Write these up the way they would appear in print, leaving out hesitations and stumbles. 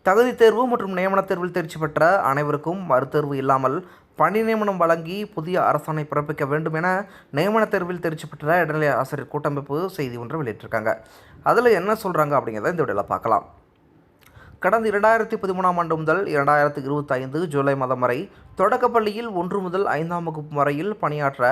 தகுதி தேர்வு மற்றும் நியமனத் தேர்வில் தேர்ச்சி பெற்ற அனைவருக்கும் மறுதேர்வு இல்லாமல் பணி நியமனம் வழங்கி புதிய அரசாணை பிறப்பிக்க வேண்டும் என நியமனத் தேர்வில் தேர்ச்சி பெற்ற இடைநிலை ஆசிரியர் கூட்டமைப்பு செய்தி ஒன்று வெளியிட்டிருக்காங்க. அதில் என்ன சொல்கிறாங்க அப்படிங்கிறத இந்த வீடியோவில் பார்க்கலாம். கடந்த 2013ஆம் ஆண்டு முதல் 2025 ஜூலை மாதம் வரை தொடக்கப்பள்ளியில் 1 முதல் 5ஆம் வகுப்பு வரையில் பணியாற்ற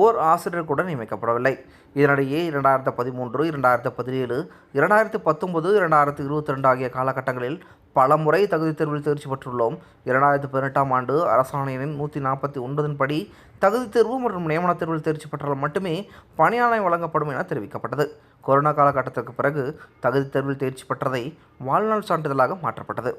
ஓர் ஆசிரியர் கூட நியமிக்கப்படவில்லை. இதனிடையே 2013, 2017, 2019, 2022 ஆகிய காலகட்டங்களில் பல முறை தகுதி தேர்வில் தேர்ச்சி பெற்றுள்ளோம். 2018ஆம் ஆண்டு அரசாணையின் 149 படி தகுதி தேர்வு மற்றும் நியமனத் தேர்வில் தேர்ச்சி பெற்றால் மட்டுமே பணியாணை வழங்கப்படும் என தெரிவிக்கப்பட்டது. கொரோனா காலகட்டத்திற்கு பிறகு தகுதி தேர்வில் தேர்ச்சி பெற்றதை வாழ்நாள் சான்றிதழாக மாற்றப்பட்டது.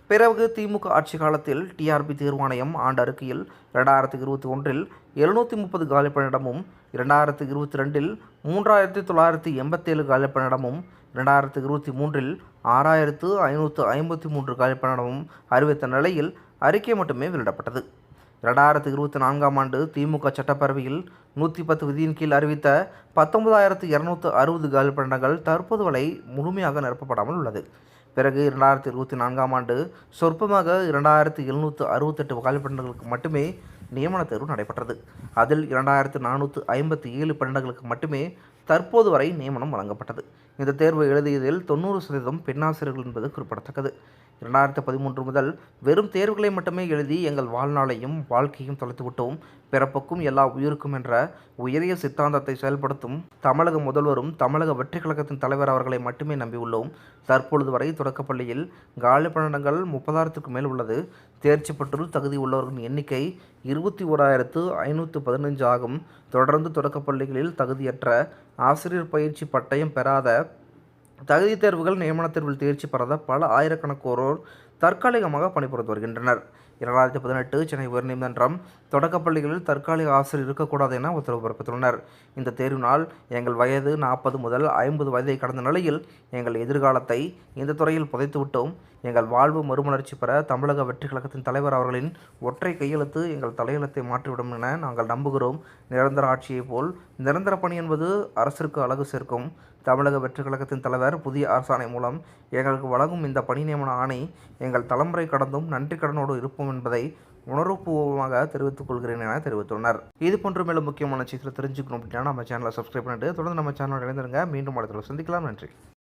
பிறகு திமுக ஆட்சி காலத்தில் டிஆர்பி தேர்வாணையம் ஆண்டு அறிக்கையில் 2021இல் 730 காலிப்பணியிடமும், 2022இல் 3987 காலிப்பணியிடமும், 2023இல் 6553 காலிப்பணியிடமும் அறிவித்த நிலையில் அறிக்கை மட்டுமே வெளியிடப்பட்டது. 2024ஆம் ஆண்டு திமுக சட்டப்பேரவையில் 110 விதியின் கீழ் அறிவித்த 19260 காலிப்பணியிடங்கள் தற்போது வரை முழுமையாக நிரப்பப்படாமல் உள்ளது. பிறகு 2024ஆம் ஆண்டு சொற்பமாக 2768 காலிப்பணியிடங்களுக்கு மட்டுமே நியமன தேர்வு நடைபெற்றது. அதில் 2457 பணியிடங்களுக்கு மட்டுமே தற்போது வரை நியமனம் வழங்கப்பட்டது. இந்த தேர்வு எழுதியதில் 90% பெண்ணாசிரியர்கள் என்பது குறிப்பிடத்தக்கது. 2013 முதல் வெறும் தேர்வுகளை மட்டுமே எழுதி எங்கள் வாழ்நாளையும் வாழ்க்கையும் தொலைத்துவிட்டோம். பிறப்புக்கும் எல்லா உயிருக்கும் என்ற உயரிய சித்தாந்தத்தை செயல்படுத்தும் தமிழக முதல்வரும் தமிழக வெற்றிக் கழகத்தின் தலைவர் அவர்களை மட்டுமே நம்பியுள்ளோம். தற்பொழுது வரை தொடக்கப்பள்ளியில் காலி பணியிடங்கள் 30,000க்கு மேல் உள்ளது. தேர்ச்சி பெற்று தகுதி உள்ளவர்களின் எண்ணிக்கை 21,515 ஆகும். தொடர்ந்து தொடக்கப்பள்ளிகளில் தகுதியற்ற ஆசிரியர் பயிற்சி பட்டயம் பெறாத, தகுதி தேர்வுகள் நியமனத் தேர்வில் தேர்ச்சி பெறாத பல ஆயிரக்கணக்கோரோர் தற்காலிகமாக பணிபுரிந்து வருகின்றனர். 2018 சென்னை உயர்நீதிமன்றம் தொடக்கப்பள்ளிகளில் தற்காலிக ஆசிரியர் இருக்கக்கூடாது என உத்தரவு பிறப்பித்துள்ளனர். இந்த தேர்வினால் எங்கள் வயது 40 முதல் 50 வயதை கடந்த நிலையில் எங்கள் எதிர்காலத்தை இந்த துறையில் புதைத்துவிட்டோம். எங்கள் வாழ்வு மறுமலர்ச்சி பெற தமிழக வெற்றிக் கழகத்தின் தலைவர் அவர்களின் ஒற்றை கையெழுத்து எங்கள் தலையெழுத்தை மாற்றிவிடும் என நாங்கள் நம்புகிறோம். நிரந்தர ஆட்சியைப் போல் நிரந்தர பணி என்பது அரசிற்கு அழகு சேர்க்கும். தமிழக வெற்றிக் கழகத்தின் தலைவர் புதிய அரசாணை மூலம் எங்களுக்கு வழங்கும் இந்த பணி நியமன ஆணை எங்கள் தலைமுறை கடந்தும் நன்றி கடனோடு இருப்போம் என்பதை உணர்வுபூர்வமாக தெரிவித்துக் கொள்கிறேன் என தெரிவித்துள்ளனர். இது போன்ற மேலும் முக்கியமான செய்திகளை தெரிஞ்சுக்கணும் அப்படின்னா நம்ம சேனலை சப்ஸ்கிரைப் பண்ணிட்டு தொடர்ந்து நம்ம சேனலோட இணைந்திருங்க. மீண்டும் அடுத்த சந்திக்கலாம். நன்றி.